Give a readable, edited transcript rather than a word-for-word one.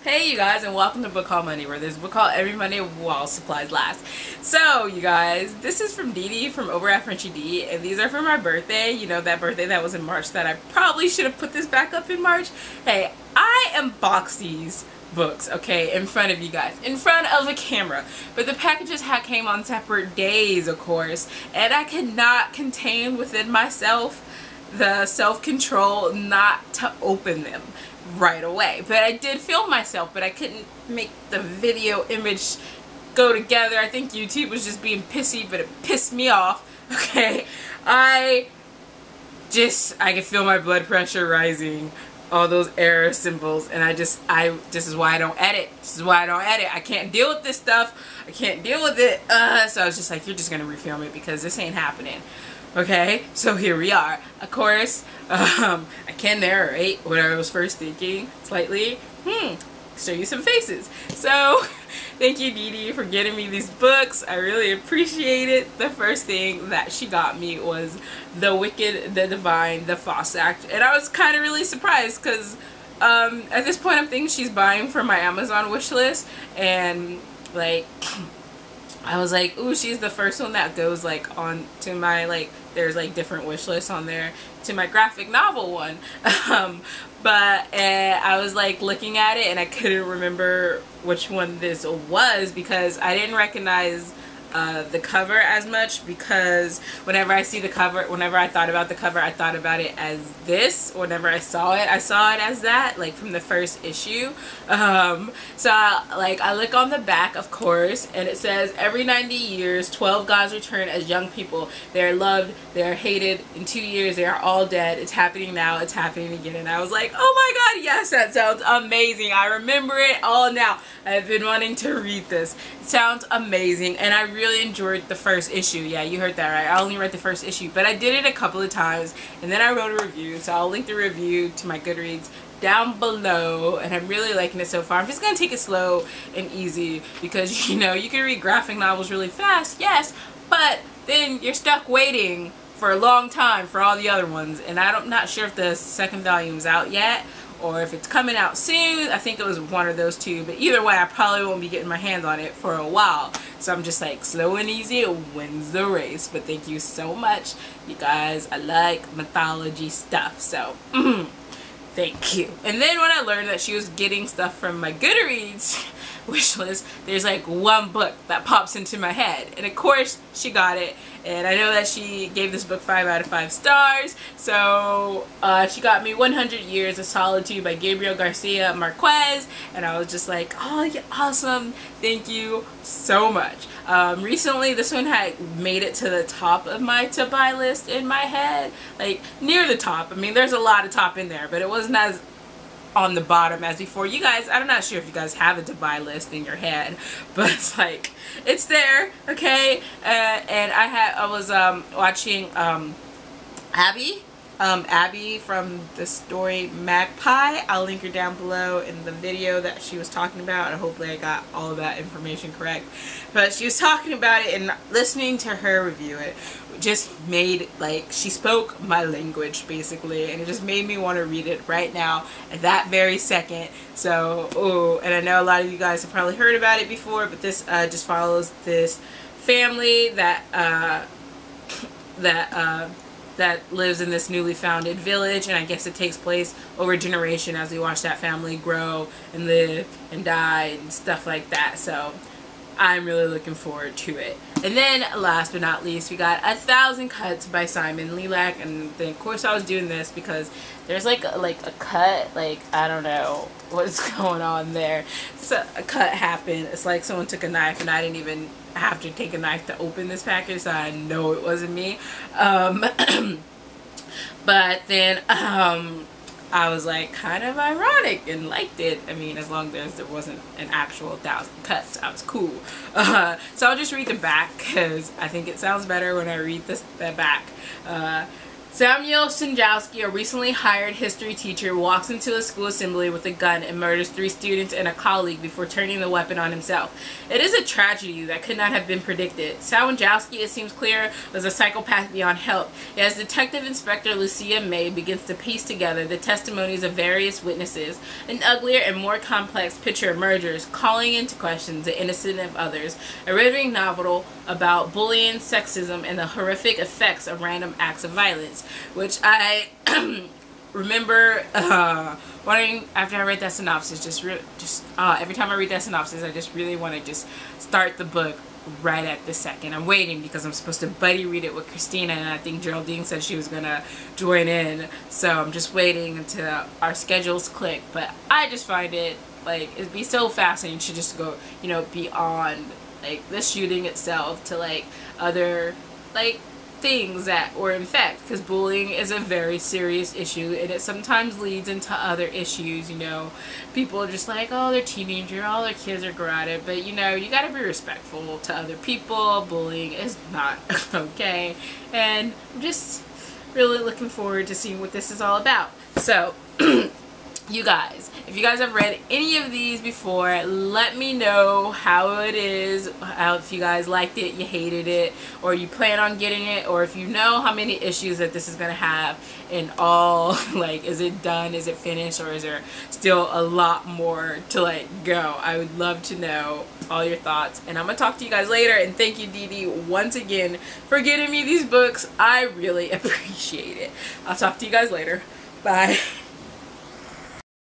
Hey you guys, and welcome to Book Haul Monday, where there's a book haul every Monday while supplies last. So you guys, this is from Didi from over at frenchiedee, and these are for my birthday. You know, that birthday that was in March that I probably should have put this back up in March. Hey, I unboxed these books, okay, in front of you guys, in front of a camera, but the packages came on separate days, of course, and I could not contain within myself the self-control not to open them right away. But I did film myself, but I couldn't make the video image go together. I think YouTube was just being pissy, but it pissed me off. Okay, I could feel my blood pressure rising, all those error symbols, and this is why I don't edit. This is why I don't edit. I can't deal with this stuff. I can't deal with it. So I was just like, you're just gonna refilm it because this ain't happening. Okay, so here we are. Of course, I can narrate what I was first thinking slightly. Show you some faces. So, thank you, Didi, for getting me these books. I really appreciate it. The first thing that she got me was The Wicked, the Divine, the Fossack, and I was kind of really surprised because at this point I'm thinking she's buying from my Amazon wish list, and like I was like, ooh, she's the first one that goes like on to my, like, there's like different wish lists on there to my graphic novel one. But I was like looking at it and I couldn't remember which one this was because I didn't recognize the cover as much, because whenever I see the cover, whenever I thought about the cover, I thought about it as this. Whenever I saw it as that, like from the first issue. So I look on the back, of course, and it says, every 90 years 12 gods return as young people. They are loved, they are hated. In 2 years they are all dead. It's happening now, it's happening again. And I was like, oh my god, yes, that sounds amazing. I remember it all now. I've been wanting to read this. It sounds amazing, and I really enjoyed the first issue. Yeah, you heard that right. I only read the first issue, but I did it a couple of times, and then I wrote a review, so I'll link the review to my Goodreads down below, and I'm really liking it so far. I'm just gonna take it slow and easy because, you know, you can read graphic novels really fast, yes, but then you're stuck waiting for a long time for all the other ones, and I'm not sure if the second volume's out yet or if it's coming out soon. I think it was one of those two, but either way I probably won't be getting my hands on it for a while, so I'm just like, slow and easy wins the race. But thank you so much, you guys. I like mythology stuff, so thank you. And then when I learned that she was getting stuff from my Goodreads wish list, there's like one book that pops into my head, and of course she got it, and I know that she gave this book 5 out of 5 stars. So she got me 100 Years of Solitude by Gabriel Garcia Marquez, and I was just like, oh, you're awesome, thank you so much. Recently this one had made it to the top of my to buy list in my head, like near the top. I mean, there's a lot of top in there, but it wasn't as on the bottom as before. You guys, I'm not sure if you guys have a to buy list in your head, but it's like, it's there, okay? And I was watching Abby from the Story Magpie. I'll link her down below in the video that she was talking about, and hopefully I got all of that information correct. But she was talking about it, and listening to her review it just made, like, she spoke my language basically, and it just made me want to read it right now at that very second. So, oh, and I know a lot of you guys have probably heard about it before, but this just follows this family that lives in this newly founded village, and I guess it takes place over a generation as we watch that family grow and live and die and stuff like that. So I'm really looking forward to it. And then last but not least, we got 1,000 Cuts by Simon Lilac, and then of course I was doing this because there's like a cut, like, I don't know what's going on there. So a cut happened. It's like someone took a knife, and I didn't even have to take a knife to open this package, so I know it wasn't me. But then I was like, kind of ironic, and liked it. I mean, as long as there wasn't an actual 1,000 cuts, I was cool. So I'll just read the back because I think it sounds better when I read the back. Samuel Sinjowski, a recently hired history teacher, walks into a school assembly with a gun and murders 3 students and a colleague before turning the weapon on himself. It is a tragedy that could not have been predicted. Sinjowski, it seems clear, was a psychopath beyond help. As Detective Inspector Lucia May begins to piece together the testimonies of various witnesses, an uglier and more complex picture emerges, calling into question the innocence of others. A riveting novel about bullying, sexism, and the horrific effects of random acts of violence, which I remember wanting, after I read that synopsis, every time I read that synopsis, I just really want to just start the book right at this second. I'm waiting because I'm supposed to buddy read it with Christina, and I think Geraldine said she was gonna join in, so I'm just waiting until our schedules click. But I just find it, like, it'd be so fascinating to just go, you know, beyond like the shooting itself to like other like things that, or in fact, because bullying is a very serious issue and it sometimes leads into other issues. You know, people are just like, oh, they're teenager, all their kids are grounded, but you know, you gotta be respectful to other people. Bullying is not okay, and I'm just really looking forward to seeing what this is all about. So you guys, if you guys have read any of these before, let me know how it is, if you guys liked it, you hated it, or you plan on getting it, or if you know how many issues that this is going to have in all, like, is it done, is it finished, or is there still a lot more to like go? I would love to know all your thoughts, and I'm going to talk to you guys later. And thank you, Didi, once again for getting me these books. I really appreciate it. I'll talk to you guys later. Bye.